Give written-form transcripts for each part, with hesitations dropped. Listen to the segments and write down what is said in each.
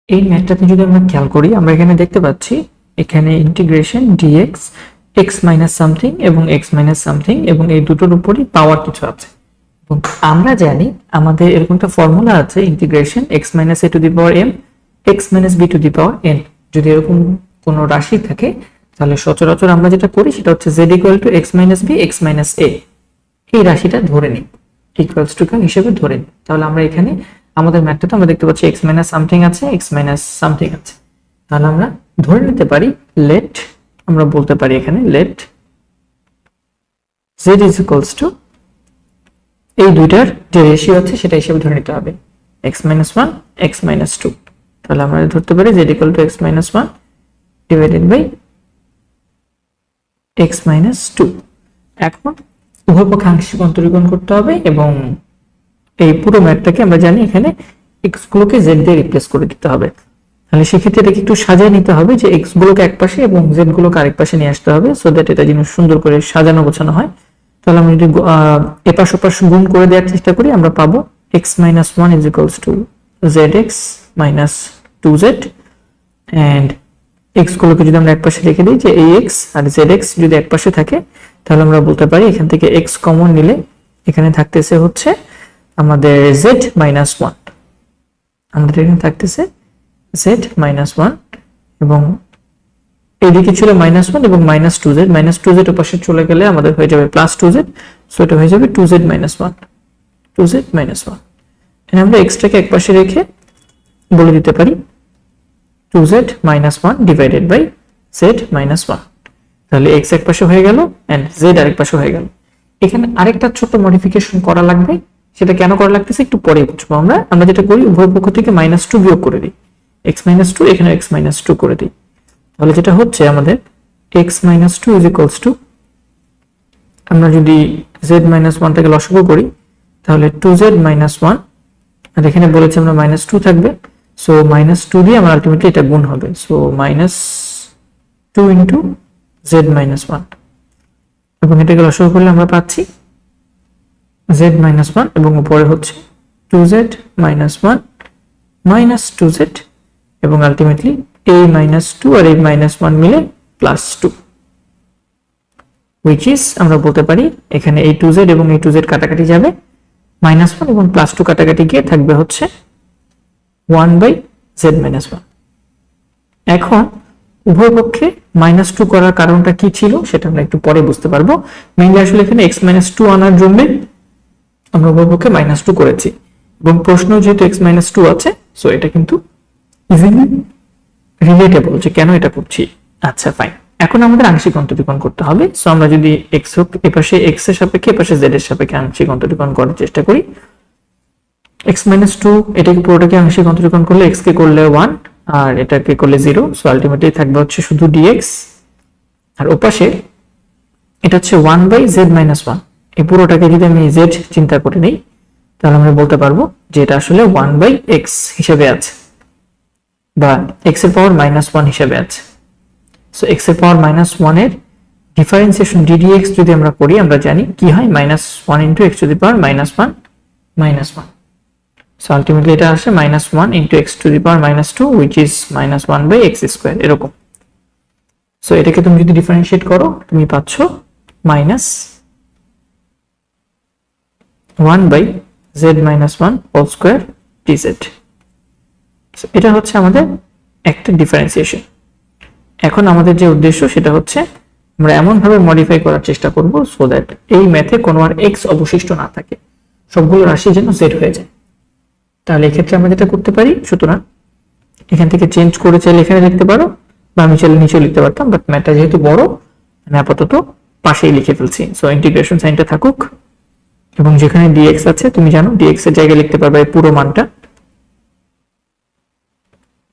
এই ম্যাথটাতে যদি আমরা খেয়াল করি, আমরা এখানে দেখতে পাচ্ছি এখানে integration dx x minus something এবং এক্স মাইনাস সামথিং, এবং এই দুটোর উপরই পাওয়ার কিছু আছে। এবং আমরা জানি আমাদের এরকম একটা ফর্মুলা আছে, integration x minus a to the power m x minus b to the power n. যদি এরকম কোনো রাশি থাকে তাহলে সচরাচর আমরা যেটা করি সেটা হচ্ছে z equal to x minus b x minus a, এই রাশিটা ধরে নিই, ইকুয়ালস টু হিসেবে ধরে নিই। তাহলে আমরা এখানে আমাদের ম্যাথটাতে আমরা দেখতে পাচ্ছি এক্স মাইনাস সামথিং আছে, এক্স মাইনাস সামথিং আছে। তাহলে আমরা ধরে নিতে পারি লেট, আমরা বলতে পারি এখানে let z is equals to এই দুইটার যে রেশিও আছে সেটা হিসেবে ধরে নিতে হবে x minus one x minus two. তাহলে আমরা ধরতে পারি z equal to x minus one divided by x minus two. এখন উভয় পক্ষে আংশিক অন্তরীকরণ করতে হবে, এবং এই পুরো ম্যাথটাকে আমরা জানি এখানে এক্স গুলোকে জেড দিয়ে রিপ্লেস করে দিতে হবে। তাহলে সেক্ষেত্রে এটাকে একটু সাজিয়ে নিতে হবে, যে এক্স গুলোকে এক পাশে এবং জেড গুলোকে আরেক পাশে নিয়ে আসতে হবে, সো দ্যাট এটা যেন সুন্দর করে সাজানো গোছানো হয়। তাহলে আমরা যদি এপাশ ওপাশ গুণ করে দেওয়ার চেষ্টা করি, আমরা পাবো x minus one is equals to z x minus two z, and x গুলোকে যদি আমরা এক পাশে রেখে দিই, যে এই এক্স আর জেড এক্স যদি এক পাশে থাকে তাহলে আমরা বলতে পারি এখান থেকে এক্স কমন নিলে এখানে থাকতেছে হচ্ছে আমাদের জেড মাইনাস ওয়ান, আমাদের এখানে থাকতেছে জেড মাইনাস ওয়ান, এবং এইদিকে ছিল মাইনাস ওয়ান এবং মাইনাস টু জেড ওপাশে চলে গেলে আমাদের হয়ে যাবে প্লাস টু জেড, সো এটা হয়ে যাবে two z minus one, two z minus one. আমরা এক্সটাকে এক পাশে রেখে বলে দিতে পারি two z minus one divided by z minus one. তাহলে এক্স এক পাশে হয়ে গেল এন্ড জেড আরেক পাশে হয়ে গেল। এখানে আরেকটা ছোট্ট মডিফিকেশন করা লাগবে, সেটা কেন করা লাগতেছে একটু পরে বুঝবো। আমরা যেটা করি উভয় পক্ষ থেকে মাইনাস টু বিয়োগ করে দিই, এক্স মাইনাস টু এখানে এক্স মাইনাস টু করে দিই। তাহলে যেটা হচ্ছে আমাদের x minus two is equals to, আমরা যদি জেড মাইনাস ওয়ানটাকে লসাগু করি তাহলে টু জেড মাইনাস ওয়ান, আর এখানে বলেছে আমরা মাইনাস টু থাকবে, সো মাইনাস টু দিয়ে আমার আলটিমেটলি এটা গুণ হবে, so minus two into z minus one, এবং এটাকে লসাগু করলে আমরা পাচ্ছি জেড মাইনাস ওয়ান, এবং উপরে হচ্ছে two z minus one minus two z, এবং আলটিমেটলি এই মাইনাস টু আর এই মাইনাস ওয়ান মিলে প্লাস টু, which is আমরা বলতে পারি এখানে এই টু জেড এবং এই টু জেড কাটাকাটি যাবে, মাইনাস ওয়ান এবং প্লাস টু কাটাকাটি গিয়ে থাকবে হচ্ছে one by z minus one. এখন উভয় পক্ষে মাইনাস টু করার কারণটা কি ছিল সেটা আমরা একটু পরে বুঝতে পারবো। মেইনলি আসলে এখানে এক্স মাইনাস টু আনার জন্য আমরা উভয় পক্ষে মাইনাস টু করেছি, এবং প্রশ্ন যেহেতু এক্স মাইনাস টু আছে, সো এটা কিন্তু ইজিলি রিলেটেবল যে কেন এটা করছি। আচ্ছা ফাইন, এখন আমাদের আংশিক অন্তরীকরণ করতে হবে। সো আমরা যদি এক্স এপাশে এক্স এর সাপেক্ষে এপাশে জেড এর সাপেক্ষে আংশিক অন্তরীকরণ করার চেষ্টা করি, এক্স মাইনাস টু এটাকে পুরোটাকে আংশিক অন্তরীকরণ করলে এক্স কে করলে ওয়ান আর এটাকে করলে জিরো, সো আলটিমেটলি থাকবে হচ্ছে শুধু ডিএক্স, আর ওপাশে এটা হচ্ছে one by z minus one. এই পুরোটাকে যদি আমি জেড চিন্তা করে নিই তাহলে আমরা বলতে পারবো যে এটা আসলে ওয়ান বাই এক্স হিসেবে আছে, বা এক্স এর পাওয়ার মাইনাস ওয়ান হিসেবে আছে। সো এক্স এর পাওয়ার মাইনাস ওয়ান এর ডিফারেন্সিয়েশন ডিডিএক্স যদি আমরা করি, আমরা জানি কি হয় minus one into x to the power minus one minus one. So ultimately এটা আসে minus one into x to the power minus two, which is minus one by x square, এরকম। সো এটাকে তুমি যদি ডিফারেন্সিয়েট করো তুমি পাচ্ছ minus one by z minus one whole square dz. এটা হচ্ছে আমাদের একটা ডিফারেন্সিয়েশন। এখন আমাদের যে উদ্দেশ্য সেটা হচ্ছে আমরা এমন ভাবে মডিফাই করার চেষ্টা করব সো দ্যাট এই ম্যাথে কোনো আর এক্স অবশিষ্ট না থাকে, সবগুলো রাশি যেন জেড হয়ে যায়। তাহলে এক্ষেত্রে আমরা যেটা করতে পারি, সুতরাং এখান থেকে চেঞ্জ করে চাইলে এখানে লিখতে পারো, বা আমি চাইলে নিচে লিখতে পারতাম, বাট ম্যাথটা যেহেতু বড় আমি আপাতত পাশেই লিখে ফেলছি। সো ইন্টিগ্রেশন সাইনটা থাকুক, এবং যেখানে ডিএক্স আছে তুমি জানো ডিএক্স এর জায়গায় লিখতে পারবে পুরো মানটা,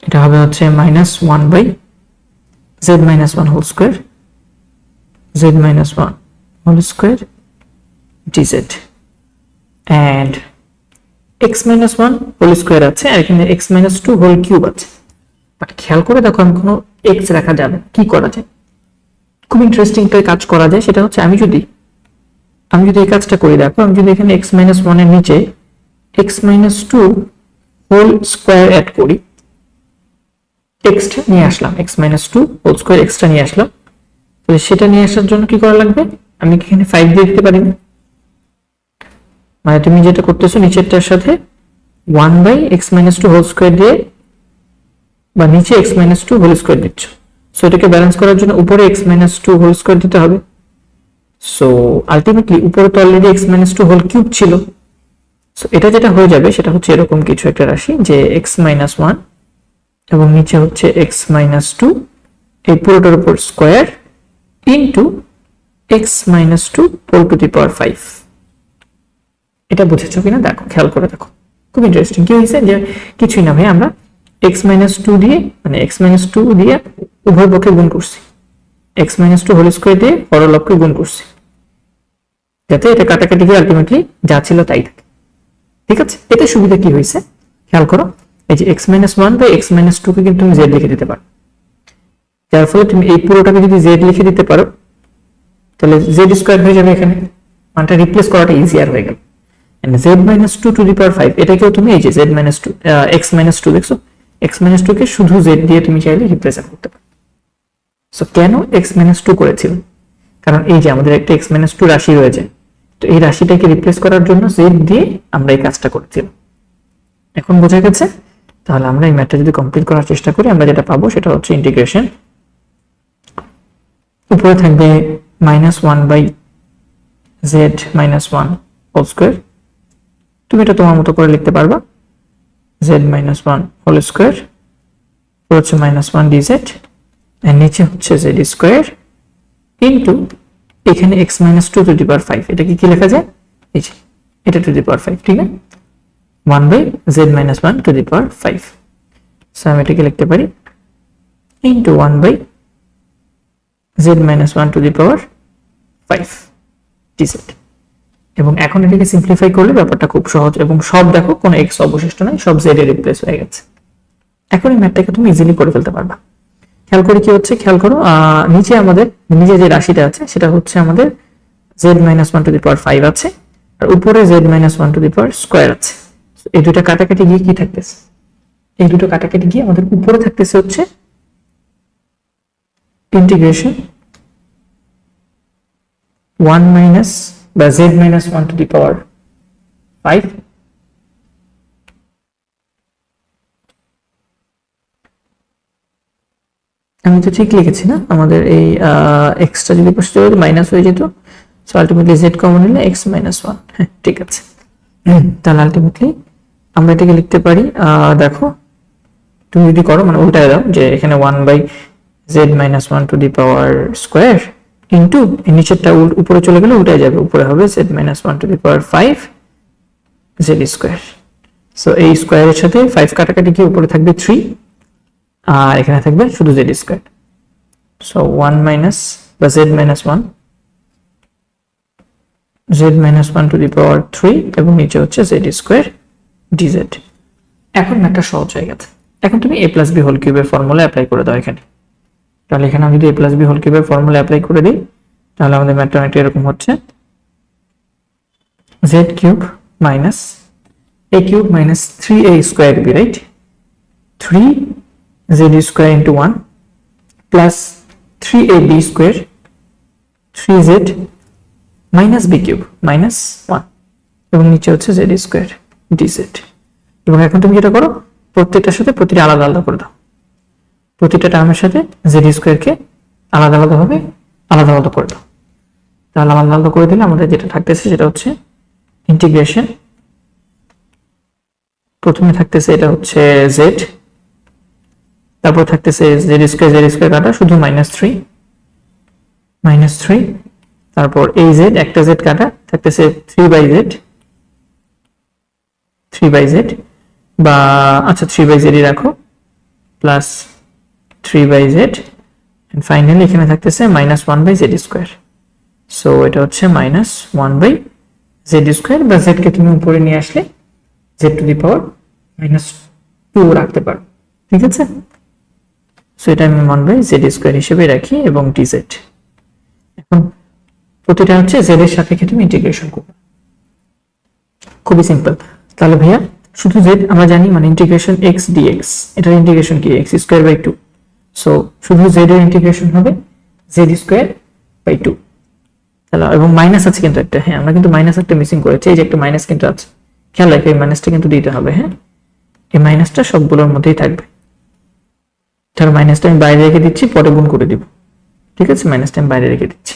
এটা হবে হচ্ছে minus one by z minus one whole square, z minus one whole square dz, and x minus one whole square আছে, আর এখানে x minus two whole cube আছে। বাট খেয়াল করে দেখো আমি কোনো এক্স রাখা যাবে, কি করা যায়, খুব ইন্টারেস্টিং একটা কাজ করা যায়। সেটা হচ্ছে আমি যদি এই কাজটা করি, দেখো আমি যদি এখানে এক্স মাইনাস ওয়ান এর নিচে x minus two whole square add করি, এক্সট্রা নিয়ে আসলাম, x minus two whole square extra নিয়ে আসলাম। তাহলে সেটা নিয়ে আসার জন্য কি করা লাগবে, আমি এখানে 5 দিয়ে দিতে পারি না, মানে তুমি যেটা করতেছো নিচেরটার সাথে 1 by x minus two whole square দিয়ে বা নিচে x minus two whole square দিচ্ছ। সো এটাকে ব্যালেন্স করার জন্য উপরে x minus two whole square দিতে হবে। সো আলটিমেটলি উপরে তো already x minus two whole cube ছিল। সো এটা যেটা হয়ে যাবে সেটা হচ্ছে এরকম কিছু একটা রাশি, যে এক্স মাইনাস ওয়ান এবং নিচে হচ্ছে এক্স মাইনাস টু, এই পুরোটার উপর square into x minus two whole to the power 5। এটা বুঝেছো কিনা দেখো, খেয়াল করে দেখো, খুব ইন্টারেস্টিং। কি হয়েছে যে কিছুই না ভাই, আমরা এক্স মাইনাস টু দিয়ে মানে এক্স মাইনাস টু দিয়ে উভয় পক্ষে গুণ করছি, x minus two whole square দিয়ে হরলবকে গুণ করছি, যাতে এটা কাটাকাটি গিয়ে আলটিমেটলি যা ছিল তাই থাকে। ঠিক আছে, এতে সুবিধা কি হয়েছে খেয়াল করো, এই যে x minus one by x minus two কে কিন্তু তুমি জেড লিখে দিতে পারো, যার ফলে তুমি এই পুরোটাকে যদি জেড লিখে দিতে পারো তাহলে জেড স্কোয়ার হয়ে যাবে, এখানে মানটা রিপ্লেস করাটা ইজিয়ার হয়ে গেল। And z minus two to the power 5, এটাকেও তুমি এই যে z minus two x minus two দেখছো, এক্স মাইনাস টু কে শুধু জেড দিয়ে তুমি চাইলে রিপ্রেজেন্ট করতে পারো। সো কেন এক্স মাইনাস টু করেছিল, কারণ এই যে আমাদের একটা এক্স মাইনাস টু রাশি রয়েছে, তো এই রাশিটাকে রিপ্লেস করার জন্য জেড দিয়ে আমরা এই কাজটা করেছিলাম। এখন বোঝা গেছে? তাহলে আমরা এই ম্যাথটা যদি কমপ্লিট করার চেষ্টা করি, আমরা যেটা পাবো সেটা হচ্ছে ইন্টিগ্রেশন, উপরে থাকবে minus one by z minus one whole square, তুমি এটা তোমার মতো করে লিখতে পারবা, z minus one whole square, হচ্ছে মাইনাস ওয়ান ডিজেড, আর নিচে হচ্ছে জেড স্কোয়ার ইন্টু এখানে x minus two to the power 5, এটা কি লেখা যায়, এই যে এটা টু দি পাওয়ার 5, ঠিক না, 1 by z minus one to the power 5। So আমি এটাকে লিখতে পারি into 1 by z minus one to the power 5 dz. এবং এখন এটাকে সিম্পলিফাই করলে ব্যাপারটা খুব সহজ, এবং সব দেখো কোনো এক্স অবশিষ্ট নাই, সব জেড এ রিপ্লেস হয়ে গেছে। এখন এই ম্যাথটাকে তুমি ইজিলি করে ফেলতে পারবা। খেয়াল করে কি হচ্ছে, খেয়াল করো, নিচে আমাদের নিচে যে রাশিটা আছে সেটা হচ্ছে আমাদের z minus one to the power 5 আছে, আর উপরে z minus one to the power square আছে। এই দুটো কাটাকাটি গিয়ে কি থাকতেছে, এই দুটো কাটাকাটি গিয়ে আমাদের উপরে থাকতেছে হচ্ছে ইন্টিগ্রেশন 1 মাইনাস বা z minus one to the power 5 আমি তো ঠিক লিখেছি না, আমাদের এই এক্সট্রা যদি পাশে মাইনাস হয়ে যেত, সো আলটিমেটলি জেড কমন নিলে এক্স মাইনাস ওয়ান। হ্যাঁ ঠিক আছে, তাহলে আলটিমেটলি আমরা এটাকে লিখতে পারি, দেখো তুমি যদি করো মানে উল্টায় দাও, যে এখানে 1 by z minus one to the power square into নিচেরটা উপরে চলে গেলে উল্টায় যাবে, উপরে হবে z minus one to the power 5 z square. So এই স্কোয়ারের সাথে 5 কাটাকাটি গিয়ে উপরে থাকবে 3, আর এখানে থাকবে শুধু জেড স্কোয়ার। সো 1 মাইনাস বা z minus one z minus one to the power 3 এবং নিচে হচ্ছে জেড স্কোয়ার ডিজেড। এখন ম্যাথটা সহজ হয়ে গেছে। এখন তুমি a প্লাস বি হোল কিউবের ফর্মুলা অ্যাপ্লাই করে দাও এখানে। তাহলে এখানে আমি যদি a প্লাস বি হোল কিউবের ফর্মুলা অ্যাপ্লাই করে দিই, তাহলে আমাদের ম্যাথটা অনেকটা এরকম হচ্ছে, z cube minus a cube minus 3a square b, right, 3z square into 1 plus 3ab square 3z minus b cube minus 1 এবং নিচে হচ্ছে জেড স্কোয়ার ডিজেড। এবং এখন তুমি যেটা করো, প্রত্যেকটার সাথে প্রতিটা আলাদা আলাদা করে দাও, প্রতিটা টার্মের সাথে জেড স্কোয়ারকে আলাদা আলাদা ভাবে আলাদা আলাদা করে দাও। তাহলে আলাদা আলাদা করে দিলে আমাদের যেটা থাকতেছে সেটা হচ্ছে ইন্টিগ্রেশন, প্রথমে থাকতেছে এটা হচ্ছে জেড, তারপর থাকতেছে জেড স্কোয়ার কাটা শুধু মাইনাস 3, তারপর এই জেড একটা জেড কাটা থাকতেছে 3 বাই জেড বা আচ্ছা 3 বাই জেডই রাখো, plus 3 by z, and finally এখানে থাকতেছে minus 1 by z square. So এটা হচ্ছে মাইনাস 1 বাই জেড স্কোয়ার, বা জেড কে তুমি উপরে নিয়ে আসলে z to the power minus 2 রাখতে পারো, ঠিক আছে। সো এটা আমি 1 বাই জেড স্কোয়ার হিসেবে রাখি এবং ডিজেড। এখন প্রতিটা হচ্ছে জেড এর সাপেক্ষে তুমি ইন্টিগ্রেশন করবে, খুবই সিম্পল। তাহলে ভাইয়া শুধু z আমরা জানি মানে ইন্টিগ্রেশন x dx, এটার ইন্টিগ্রেশন কি x স্কয়ার বাই 2। সো শুধু z এর ইন্টিগ্রেশন হবে z স্কয়ার বাই 2। তাহলে এবং মাইনাস আছে কিন্তু একটা, হ্যাঁ আমরা কিন্তু মাইনাস একটা মিসিং করেছি, এই যে একটা মাইনাস কিন্তু আছে, খেয়াল রাখো এই মাইনাসটা কিন্তু দিতে হবে। হ্যাঁ, এই মাইনাসটা সবগুলোর মধ্যেই থাকবে। তাহলে মাইনাসটা আমি বাইরে রেখে দিচ্ছি, পরে গুণ করে দিব। ঠিক আছে, মাইনাসটা আমি বাইরে রেখে দিচ্ছি।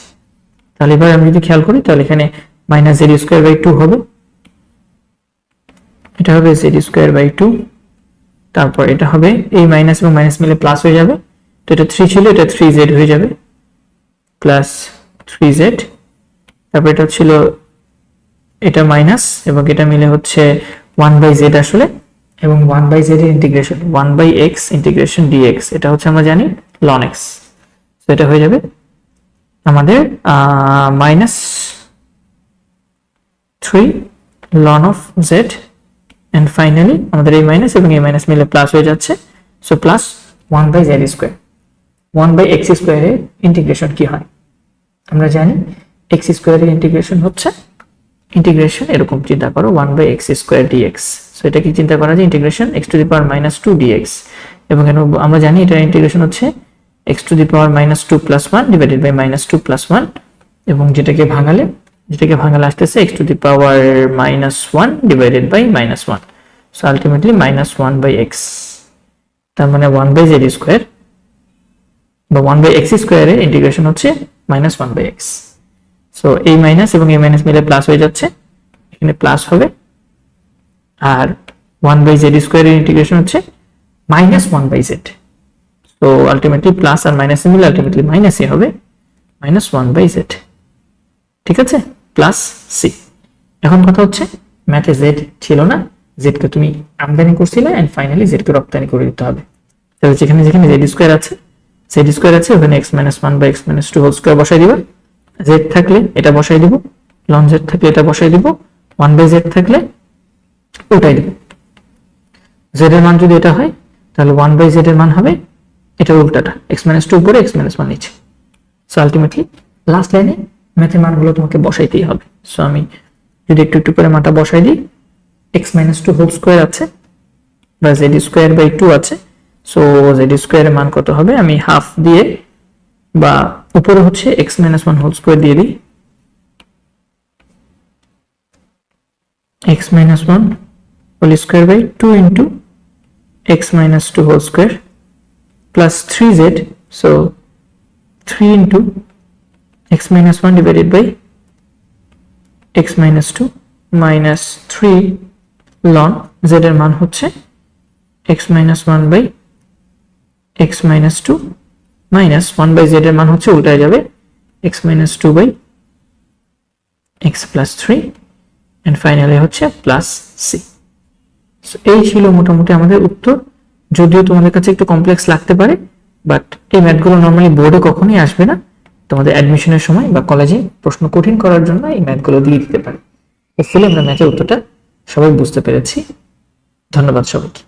তাহলে এবার আমি যদি খেয়াল করি তাহলে এখানে মাইনাস জেড স্কোয়ার বাই 2 হবে, এটা হবে জেড স্কোয়ার বাই 2। তারপর এটা হবে এই মাইনাস এবং মাইনাস মিলে প্লাস হয়ে যাবে, তো এটা 3 ছিল, এটা 3z হয়ে যাবে প্লাস 3z। তারপর এটা ছিল এটা মাইনাস এবং এটা মিলে হচ্ছে 1/z আসলে, এবং 1/z এর ইন্টিগ্রেশন 1/x ইন্টিগ্রেশন dx, এটা হচ্ছে আমরা জানি ln x। তো এটা হয়ে যাবে আমাদের minus 3 ln of z, and finally আমাদের এই মাইনাস এবং এই মাইনাস মিলে প্লাস হয়ে যাচ্ছে, so plus 1/z square. 1/x স্কয়ারের ইন্টিগ্রেশন কি হয় আমরা জানি, x স্কয়ারের ইন্টিগ্রেশন হচ্ছে ইন্টিগ্রেশন এরকম চিন্তা করো 1/x স্কয়ার dx। সো এটা কি চিন্তা করা যায় integration x to the power -2 dx, এবং আমরা জানি এটার ইন্টিগ্রেশন হচ্ছে x to the power -2 + 1 divided by -2 + 1, এবং যেটাকে ভাঙালে আসতেছে x to the power -1 divided by -1। So ultimately -1/x, তার মানে 1/z স্কয়ার বা 1/x স্কয়ারের ইন্টিগ্রেশন হচ্ছে -1/x। সো এই মাইনাস এবং এই মাইনাস মিলে প্লাস হয়ে যাচ্ছে, এখানে প্লাস হবে, আর 1/z স্কয়ারের ইন্টিগ্রেশন হচ্ছে -1/z। সো আলটিমেটলি প্লাস আর মাইনাস মিলে আলটিমেটলি মাইনাসই হবে, -1/z। ঠিক আছে, প্লাস সি। এখন কথা হচ্ছে ম্যাথে z ছিল না, z কে তুমি আমদানি করছিলে এন্ড ফাইনালি z কে রপ্তানি করে দিতে হবে। তাহলে যেখানে z স্কয়ার আছে ওখানে x - 1 by x - 2 whole square বসাই দিবা, z থাকলে এটা বসাই দিব, ln z থাকলে এটা বসাই দিব, 1/z থাকলে ওটাই দিব। z এর মান যদি এটা হয় তাহলে 1/z এর মান হবে এটা উল্টাটা, x - 2 উপরে x - 1 নিচে। সো আলটিমেটলি লাস্ট লাইনে ম্যাথের মানগুলো তোমাকে বসাইতেই হবে। সো আমি যদি একটু একটু করে মানটা বসাই দিই, x - 2 হোল স্কয়ার আছে বা z স্কয়ার বাই 2 আছে। সো z স্কয়ারের মান কত হবে, আমি হাফ দিয়ে বা উপরে হচ্ছে x - 1 হোল স্কয়ার দিয়ে দিই, x - 1 whole square by 2 into x - 2 whole square plus 3z, so 3 into x - 1 divided by x - 2 minus 3 ln z এর মান হচ্ছে x - 1 by x - 2 minus 1/z এর মান হচ্ছে উল্টায় যাবে x - 2 by x plus 3, and finally হচ্ছে প্লাস সি। সো এই ছিল মোটামুটি আমাদের উত্তর। যদিও তোমাদের কাছে একটু কমপ্লেক্স লাগতে পারে, বাট এই ম্যাথগুলো নর্মালি বোর্ডে কখনোই আসবে না, তোমাদের অ্যাডমিশনের সময় বা কলেজে প্রশ্ন কঠিন করার জন্য এই ম্যাথগুলো দিয়ে দিতে পারে। হোপফুলি আমরা ম্যাথের উত্তরটা সবাই বুঝতে পেরেছি। ধন্যবাদ সবাইকে।